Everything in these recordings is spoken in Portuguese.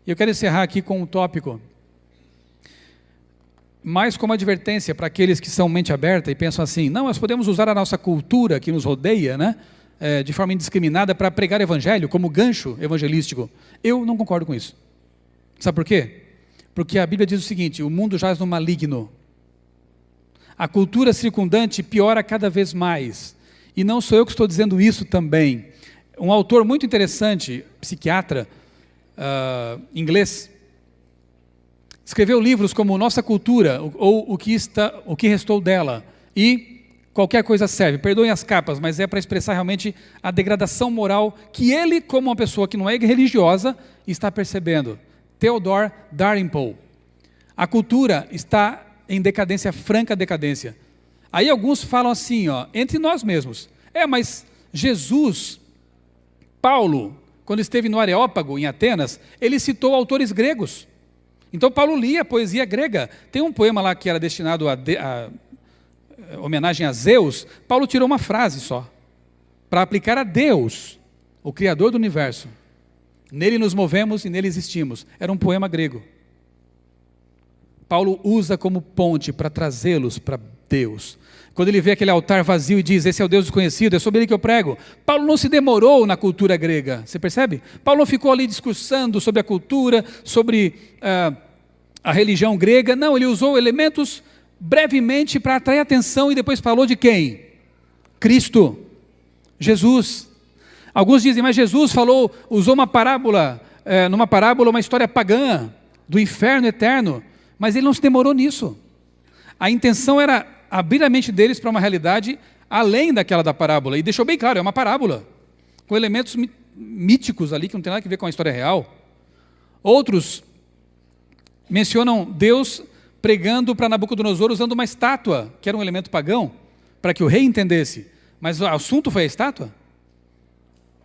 E eu quero encerrar aqui com um tópico, mais como advertência para aqueles que são mente aberta e pensam assim, não, nós podemos usar a nossa cultura que nos rodeia, né, de forma indiscriminada para pregar o evangelho, como gancho evangelístico. Eu não concordo com isso. Sabe por quê? Porque a Bíblia diz o seguinte, o mundo jaz no maligno. A cultura circundante piora cada vez mais. E não sou eu que estou dizendo isso também. Um autor muito interessante, psiquiatra inglês, escreveu livros como Nossa Cultura, ou o que restou dela, e qualquer coisa serve. Perdoem as capas, mas é para expressar realmente a degradação moral que ele, como uma pessoa que não é religiosa, está percebendo. Theodore Dalrymple. A cultura está em decadência, franca decadência. Aí alguns falam assim, entre nós mesmos. Mas Jesus, Paulo, quando esteve no Areópago, em Atenas, ele citou autores gregos. Então Paulo lia poesia grega. Tem um poema lá que era destinado a homenagem a Zeus. Paulo tirou uma frase só, para aplicar a Deus, o Criador do universo. Nele nos movemos e nele existimos. Era um poema grego. Paulo usa como ponte para trazê-los para Deus. Quando ele vê aquele altar vazio e diz, esse é o Deus desconhecido, é sobre ele que eu prego. Paulo não se demorou na cultura grega, você percebe? Paulo não ficou ali discursando sobre a cultura, sobre a religião grega. Não, ele usou elementos brevemente para atrair atenção e depois falou de quem? Cristo, Jesus. Alguns dizem, mas Jesus usou uma parábola, numa parábola uma história pagã, do inferno eterno. Mas ele não se demorou nisso. A intenção era abrir a mente deles para uma realidade além daquela da parábola. E deixou bem claro, é uma parábola, com elementos míticos ali, que não tem nada a ver com a história real. Outros mencionam Deus pregando para Nabucodonosor usando uma estátua, que era um elemento pagão, para que o rei entendesse. Mas o assunto foi a estátua?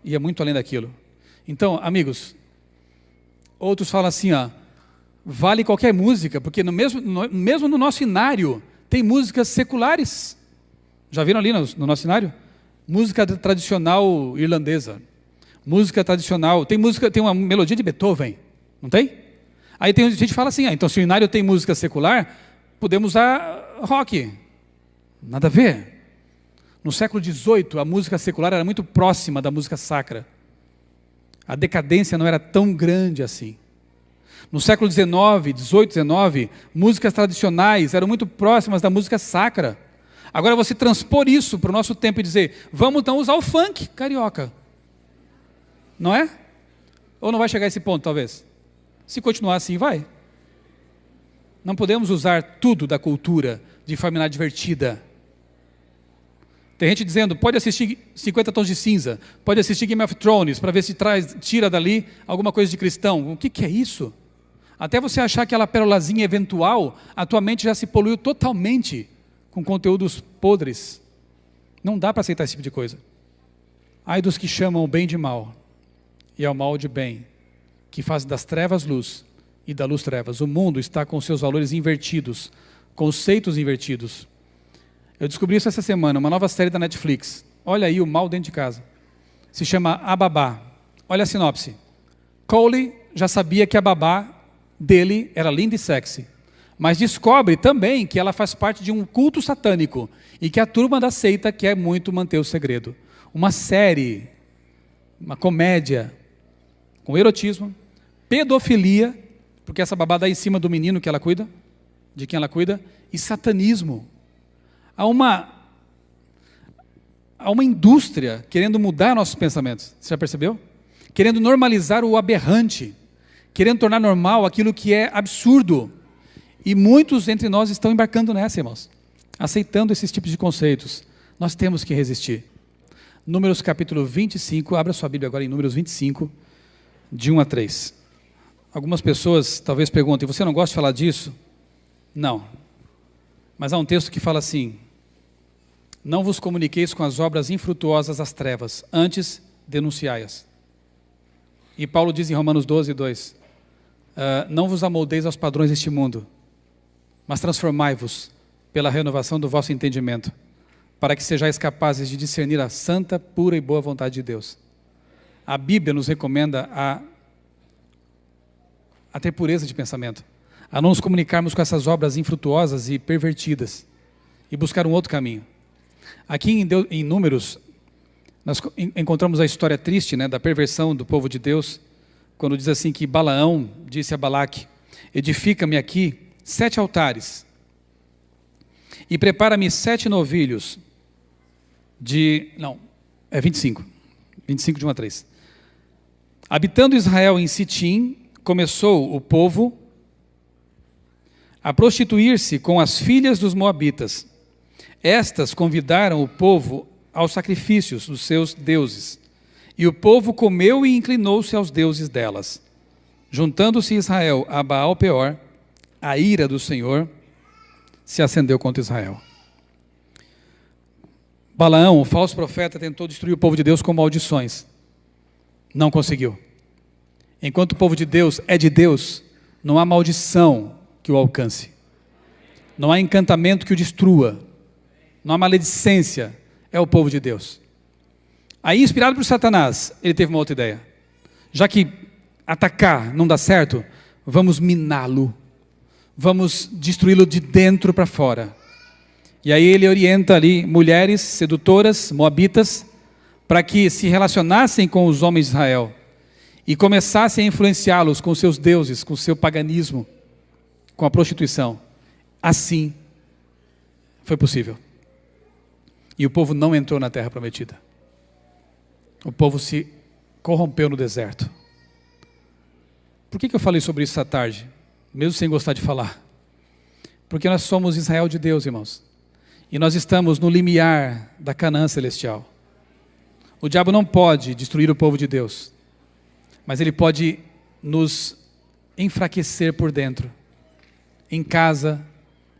Ia muito além daquilo. Então, amigos, outros falam assim, vale qualquer música, porque mesmo no nosso inário, tem músicas seculares. Já viram ali no nosso inário? Música tradicional irlandesa. Música tradicional, tem uma melodia de Beethoven, não tem? Aí tem gente que fala assim, então se o inário tem música secular, podemos usar rock. Nada a ver. No século XVIII, a música secular era muito próxima da música sacra. A decadência não era tão grande assim. No século XIX, XVIII, XIX, músicas tradicionais eram muito próximas da música sacra. Agora você transpor isso para o nosso tempo e dizer, vamos então usar o funk carioca. Não é? Ou não vai chegar a esse ponto, talvez? Se continuar assim, vai. Não podemos usar tudo da cultura de forma inadvertida. Tem gente dizendo, pode assistir 50 Tons de Cinza, pode assistir Game of Thrones, para ver se tira dali alguma coisa de cristão. O que é isso? Até você achar aquela pérolazinha eventual, a tua mente já se poluiu totalmente com conteúdos podres. Não dá para aceitar esse tipo de coisa. Ai dos que chamam o bem de mal, e ao mal de bem, que fazem das trevas luz, e da luz trevas. O mundo está com seus valores invertidos, conceitos invertidos. Eu descobri isso essa semana, uma nova série da Netflix. Olha aí o mal dentro de casa. Se chama A Babá. Olha a sinopse. Cole já sabia que a babá dele era linda e sexy, mas descobre também que ela faz parte de um culto satânico e que a turma da seita quer muito manter o segredo. Uma série, uma comédia com erotismo, pedofilia, porque essa babá dá em cima do menino que ela cuida, de quem ela cuida, e satanismo. Há uma indústria querendo mudar nossos pensamentos. Você já percebeu? Querendo normalizar o aberrante, querendo tornar normal aquilo que é absurdo. E muitos entre nós estão embarcando nessa, irmãos, aceitando esses tipos de conceitos. Nós temos que resistir. Números capítulo 25, abra sua Bíblia agora em Números 25, de 1 a 3. Algumas pessoas talvez perguntem, você não gosta de falar disso? Não. Mas há um texto que fala assim, não vos comuniqueis com as obras infrutuosas das trevas, antes denunciai-as. E Paulo diz em Romanos 12, 2, não vos amoldeis aos padrões deste mundo, mas transformai-vos pela renovação do vosso entendimento, para que sejais capazes de discernir a santa, pura e boa vontade de Deus. A Bíblia nos recomenda a a ter pureza de pensamento, a não nos comunicarmos com essas obras infrutuosas e pervertidas, e buscar um outro caminho. Aqui em Números, nós encontramos a história triste, né, da perversão do povo de Deus, quando diz assim que Balaão disse a Balaque: edifica-me aqui 7 altares, e prepara-me 7 novilhos de... Não, é 25 de 1 a 3. Habitando Israel em Sitim, começou o povo a prostituir-se com as filhas dos moabitas. Estas convidaram o povo aos sacrifícios dos seus deuses. E o povo comeu e inclinou-se aos deuses delas. Juntando-se Israel a Baal-peor, a ira do Senhor se acendeu contra Israel. Balaão, o falso profeta, tentou destruir o povo de Deus com maldições. Não conseguiu. Enquanto o povo de Deus é de Deus, não há maldição que o alcance. Não há encantamento que o destrua. Não há maledicência. É o povo de Deus. Aí, inspirado por Satanás, ele teve uma outra ideia. Já que atacar não dá certo, vamos miná-lo. Vamos destruí-lo de dentro para fora. E aí ele orienta ali mulheres sedutoras, moabitas, para que se relacionassem com os homens de Israel e começassem a influenciá-los com seus deuses, com o seu paganismo, com a prostituição. Assim foi possível. E o povo não entrou na terra prometida. O povo se corrompeu no deserto. Por que eu falei sobre isso essa tarde? Mesmo sem gostar de falar. Porque nós somos Israel de Deus, irmãos. E nós estamos no limiar da Canaã celestial. O diabo não pode destruir o povo de Deus. Mas ele pode nos enfraquecer por dentro. Em casa,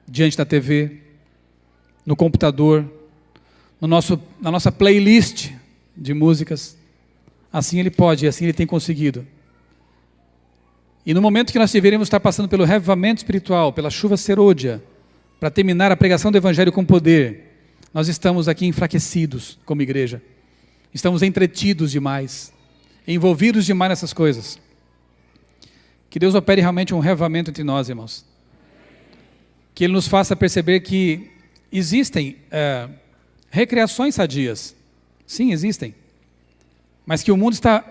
diante da TV, no computador, na nossa playlist de músicas. Assim ele pode, e assim ele tem conseguido. E no momento que nós deveríamos estar passando pelo revivamento espiritual, pela chuva serôdia, para terminar a pregação do Evangelho com poder, nós estamos aqui enfraquecidos como igreja. Estamos entretidos demais, envolvidos demais nessas coisas. Que Deus opere realmente um revivamento entre nós, irmãos. Que Ele nos faça perceber que existem recreações sadias. Sim, existem. Mas que o mundo está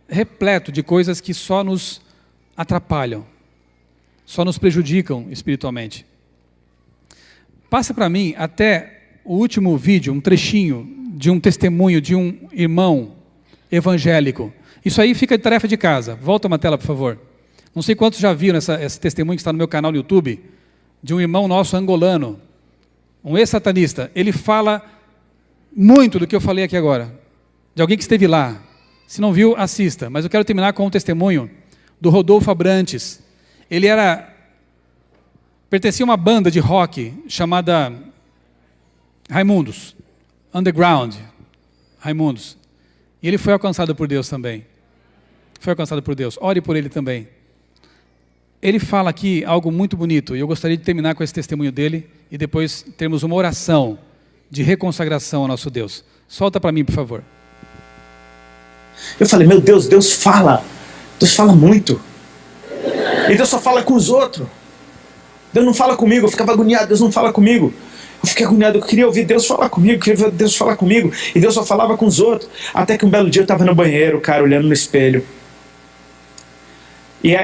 repleto de coisas que só nos atrapalham, só nos prejudicam espiritualmente. Passa para mim até o último vídeo, um trechinho de um testemunho de um irmão evangélico. Isso aí fica de tarefa de casa. Volta uma tela, por favor. Não sei quantos já viram esse testemunho que está no meu canal no YouTube, de um irmão nosso angolano, um ex-satanista. Ele fala muito do que eu falei aqui agora, de alguém que esteve lá. Se não viu, assista. Mas eu quero terminar com um testemunho do Rodolfo Abrantes. Ele pertencia a uma banda de rock chamada Raimundos, Underground, Raimundos. E ele foi alcançado por Deus também. Foi alcançado por Deus. Ore por ele também. Ele fala aqui algo muito bonito, e eu gostaria de terminar com esse testemunho dele, e depois termos uma oração de reconsagração ao nosso Deus. Solta para mim, por favor. Eu falei, meu Deus, Deus fala muito. E Deus só fala com os outros. Deus não fala comigo, eu ficava agoniado, Deus não fala comigo. Eu fiquei agoniado, eu queria ouvir Deus falar comigo, queria ver Deus falar comigo. E Deus só falava com os outros. Até que um belo dia eu estava no banheiro, cara, olhando no espelho. E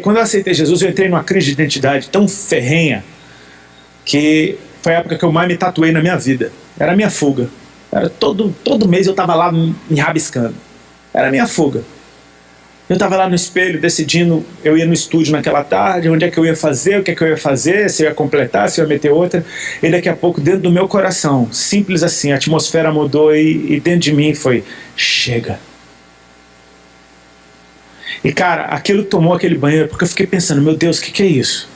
quando eu aceitei Jesus, eu entrei numa crise de identidade tão ferrenha, que foi a época que eu mais me tatuei na minha vida. Era a minha fuga. Era todo mês eu estava lá me rabiscando. Era a minha fuga. Eu estava lá no espelho decidindo, eu ia no estúdio naquela tarde, onde é que eu ia fazer, o que é que eu ia fazer, se eu ia completar, se eu ia meter outra. E daqui a pouco, dentro do meu coração, simples assim, a atmosfera mudou e dentro de mim foi, chega. E cara, aquilo tomou aquele banheiro, porque eu fiquei pensando, meu Deus, o que é isso?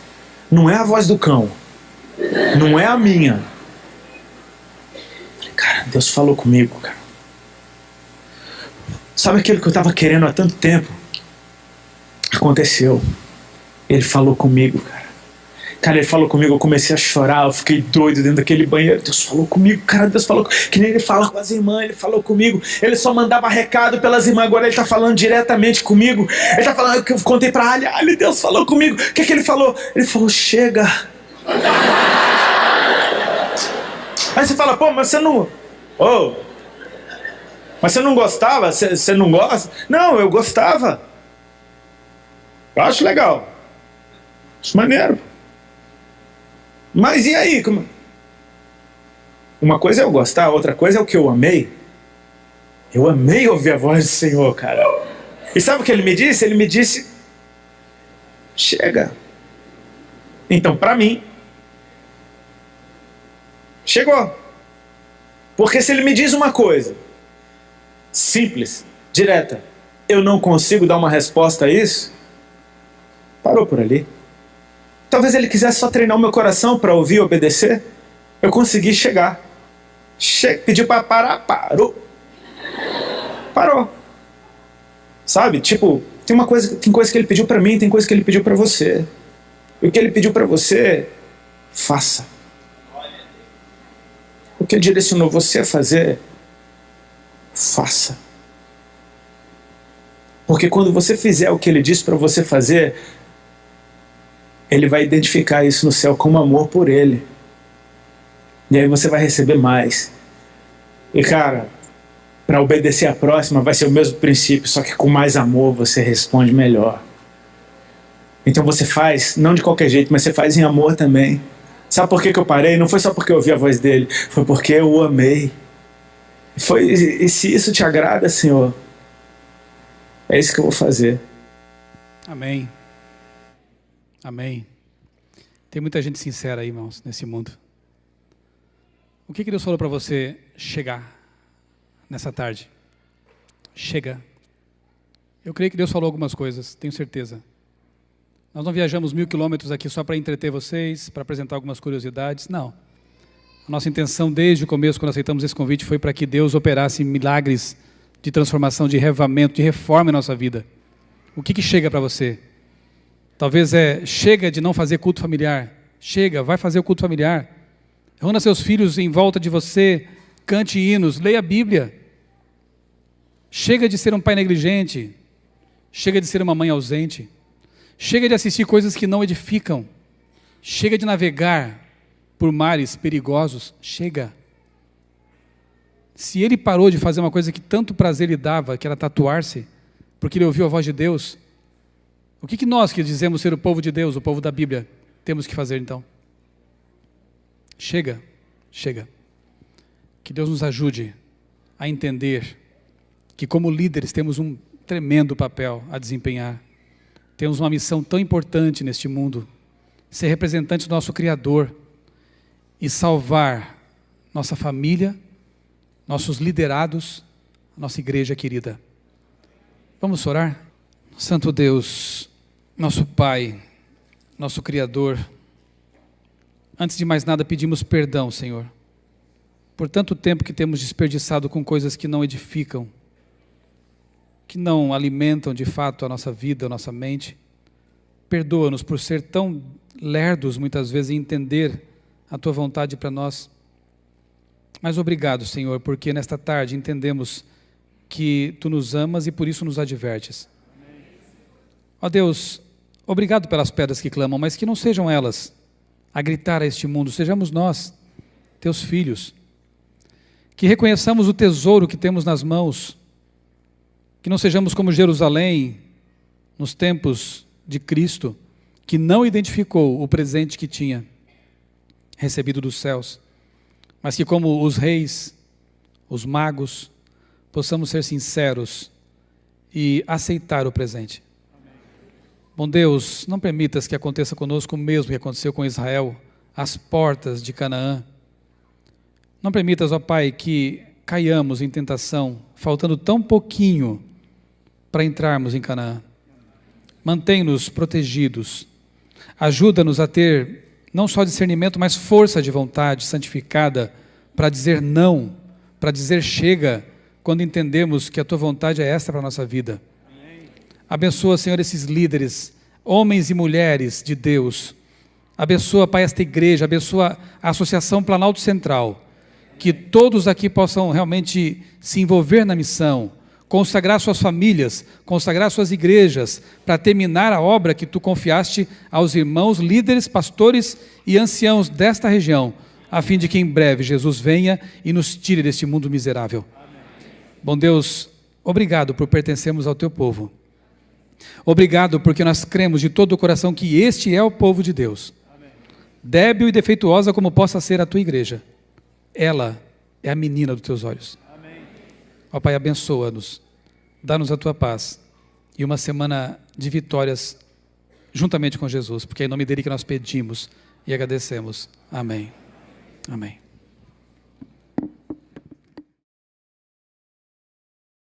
Não é a voz do cão, não é a minha. Cara, Deus falou comigo, cara. Sabe aquilo que eu estava querendo há tanto tempo? Aconteceu. Ele falou comigo, cara. Cara, ele falou comigo, eu comecei a chorar, eu fiquei doido dentro daquele banheiro. Deus falou comigo, cara, Deus falou, que nem ele fala com as irmãs, ele falou comigo. Ele só mandava recado pelas irmãs, agora ele tá falando diretamente comigo. Ele tá falando, que eu contei pra Ali, Deus falou comigo. O que ele falou? Ele falou, chega. Aí você fala, pô, mas você não... Oh, mas você não gostava? Você não gosta? Não, eu gostava. Eu acho legal. Acho maneiro. Mas e aí? Uma coisa é eu gostar, outra coisa é o que eu amei. Eu amei ouvir a voz do Senhor, cara. E sabe o que ele me disse? Ele me disse, chega. Então, para mim, chegou. Porque se ele me diz uma coisa simples, direta, eu não consigo dar uma resposta a isso, parou por ali. Talvez ele quisesse só treinar o meu coração para ouvir e obedecer. Eu consegui chegar. Pediu para parar, parou. Sabe? Tipo, tem coisa que ele pediu para mim, tem coisa que ele pediu para você. E o que ele pediu para você, faça. O que ele direcionou você a fazer, faça. Porque quando você fizer o que ele disse para você fazer, ele vai identificar isso no céu como amor por ele. E aí você vai receber mais. E cara, para obedecer a próxima vai ser o mesmo princípio, só que com mais amor você responde melhor. Então você faz, não de qualquer jeito, mas você faz em amor também. Sabe por que eu parei? Não foi só porque eu ouvi a voz dele, foi porque eu o amei. E se isso te agrada, Senhor, é isso que eu vou fazer. Amém. Amém. Tem muita gente sincera aí, irmãos, nesse mundo. O que Deus falou para você chegar nessa tarde? Chega. Eu creio que Deus falou algumas coisas, tenho certeza. Nós não viajamos 1000 quilômetros aqui só para entreter vocês, para apresentar algumas curiosidades, não. A nossa intenção desde o começo, quando aceitamos esse convite, foi para que Deus operasse milagres de transformação, de reavivamento, de reforma em nossa vida. O que chega para você? Talvez chega de não fazer culto familiar. Chega, vai fazer o culto familiar. Reúna seus filhos em volta de você, cante hinos, leia a Bíblia. Chega de ser um pai negligente. Chega de ser uma mãe ausente. Chega de assistir coisas que não edificam. Chega de navegar por mares perigosos. Chega. Se ele parou de fazer uma coisa que tanto prazer lhe dava, que era tatuar-se, porque ele ouviu a voz de Deus, o que nós que dizemos ser o povo de Deus, o povo da Bíblia, temos que fazer então? Chega, chega. Que Deus nos ajude a entender que como líderes temos um tremendo papel a desempenhar. Temos uma missão tão importante neste mundo, ser representantes do nosso Criador e salvar nossa família, nossos liderados, nossa igreja querida. Vamos orar? Santo Deus, nosso Pai, nosso Criador, antes de mais nada pedimos perdão, Senhor, por tanto tempo que temos desperdiçado com coisas que não edificam, que não alimentam de fato a nossa vida, a nossa mente. Perdoa-nos por ser tão lerdos muitas vezes em entender a Tua vontade para nós. Mas obrigado, Senhor, porque nesta tarde entendemos que Tu nos amas e por isso nos advertes. Ó Deus, obrigado pelas pedras que clamam, mas que não sejam elas a gritar a este mundo, sejamos nós, Teus filhos, que reconheçamos o tesouro que temos nas mãos, que não sejamos como Jerusalém, nos tempos de Cristo, que não identificou o presente que tinha recebido dos céus, mas que como os reis, os magos, possamos ser sinceros e aceitar o presente. Bom Deus, não permitas que aconteça conosco o mesmo que aconteceu com Israel, às portas de Canaã. Não permitas, ó Pai, que caiamos em tentação, faltando tão pouquinho para entrarmos em Canaã. Mantém-nos protegidos. Ajuda-nos a ter não só discernimento, mas força de vontade santificada para dizer não, para dizer chega, quando entendemos que a Tua vontade é esta para a nossa vida. Abençoa, Senhor, esses líderes, homens e mulheres de Deus, Abençoa, Pai, esta igreja, abençoa a Associação Planalto Central, que todos aqui possam realmente se envolver na missão, consagrar suas famílias, consagrar suas igrejas, para terminar a obra que tu confiaste aos irmãos, líderes, pastores e anciãos desta região, a fim de que em breve Jesus venha e nos tire deste mundo miserável. Bom Deus, obrigado por pertencermos ao teu povo. Obrigado porque nós cremos de todo o coração que este é o povo de Deus. Débil e defeituosa como possa ser a tua igreja, ela é a menina dos teus olhos. Ó Pai, abençoa-nos, dá-nos a tua paz e uma semana de vitórias juntamente com Jesus, porque é em nome dele que nós pedimos e agradecemos. Amém. Amém.